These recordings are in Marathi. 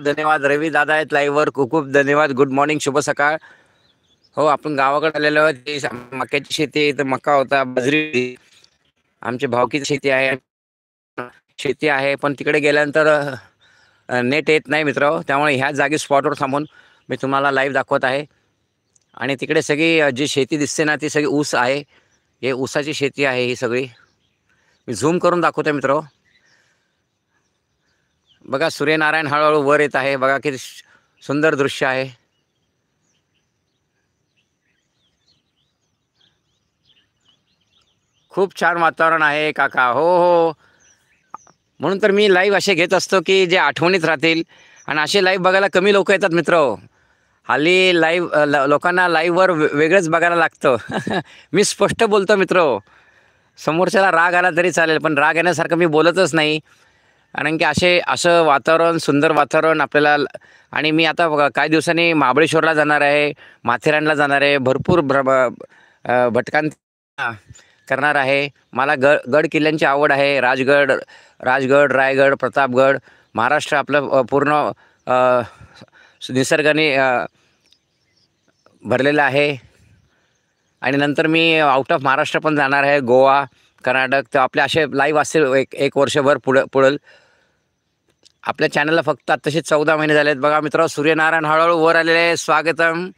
धन्यवाद. रवी दादा आहेत लाईव्हवर. खूप खूप धन्यवाद. गुड मॉर्निंग, शुभ सकाळ. हो, आपण गावाकडे आलेलो आहोत. ती मक्याची शेती आहे, तर मका होता, बाजरी होती. आमची भावकीची शेती आहे. पण तिकडे गेल्यानंतर नेट येत नाही मित्र. त्यामुळे ह्या जागी स्पॉटवर थांबून मी तुम्हाला लाईव्ह दाखवत आहे. आणि तिकडे सगळी जी शेती दिसते ना, ती सगळी ऊस आहे. हे ऊसाची शेती आहे ही सगळी. मी झूम करून दाखवतो मित्र. बघा, सूर्यनारायण हळूहळू वर येत आहे. बघा किती सुंदर दृश्य आहे. खूप छान वातावरण आहे काका. हो हो, म्हणून तर मी लाईव्ह असे घेत असतो की जे आठवणीत राहतील. आणि असे लाईव्ह बघायला कमी लोक येतात मित्र. हल्ली लाईव्ह लोकांना लाईव्हवर वेगळंच बघायला लागतं. मी स्पष्ट बोलतो मित्र. समोरच्याला राग आला तरी चालेल, पण राग येण्यासारखं मी बोलतच नाही. कारण की असं वातावरण, सुंदर वातावरण आपल्याला. आणि मी आता बघा काही दिवसांनी महाबळेश्वरला जाणार आहे, माथेरानला जाणार आहे. भरपूर भटकांती करणार आहे. मला गड किल्ल्यांची आवड आहे. राजगड, रायगड, प्रतापगड. महाराष्ट्र आपलं पूर्ण निसर्गाने भरलेलं आहे. आणि नंतर मी आउट ऑफ महाराष्ट्र पण जाणार आहे, गोवा, कर्नाटक. तर आपले असे लाईव्ह असतील एक वर्षभर पुढं. आपल्या चॅनलला फक्त आत्ताशी 14 महिने झालेत. बघा मित्र, सूर्यनारायण हळूहळू वर आलेले आहे. स्वागतम,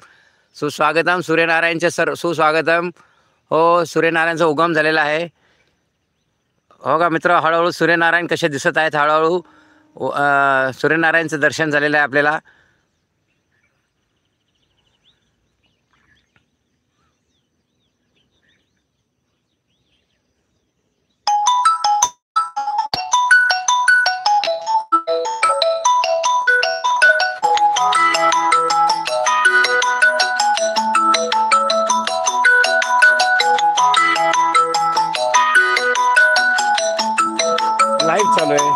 सुस्वागतम. सूर्यनारायणचे सुस्वागतम. हो, सूर्यनारायणचा उगम झालेला आहे. हो का मित्र, हळूहळू सूर्यनारायण कसे दिसत आहेत. हळूहळू सूर्यनारायणचं दर्शन झालेलं आहे आपल्याला. लाईव्ह चालू आहे.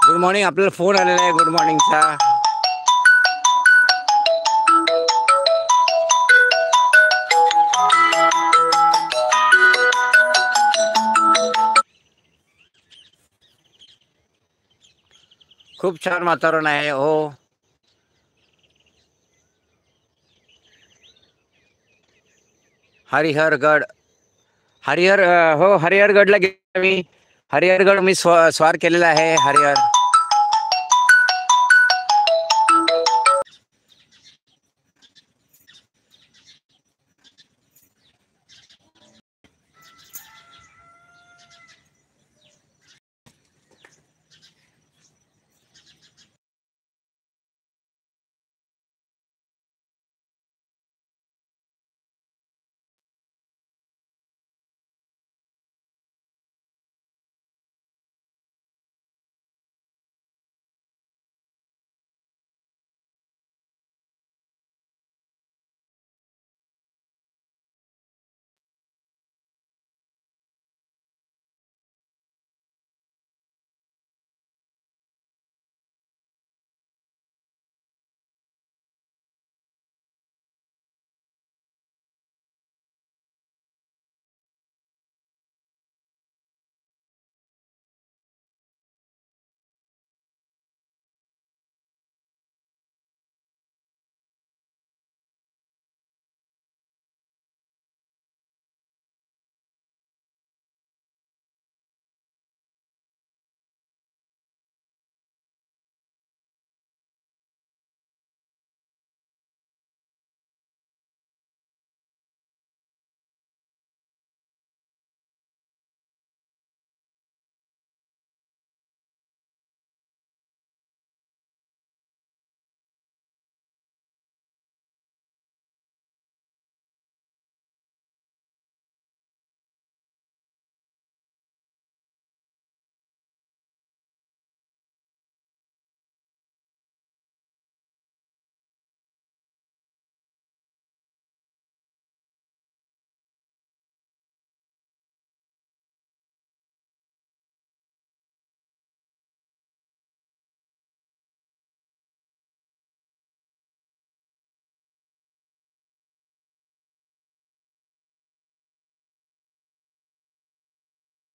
Good morning. आपल्याला फोन आलेला आहे गुड मॉर्निंगचा. खूप छान वातावरण आहे. हो, हरिहरगड. हो, हरिहरगडला गेलो मी. हरिहरगड मी स्वार केलेला आहे. हरिहर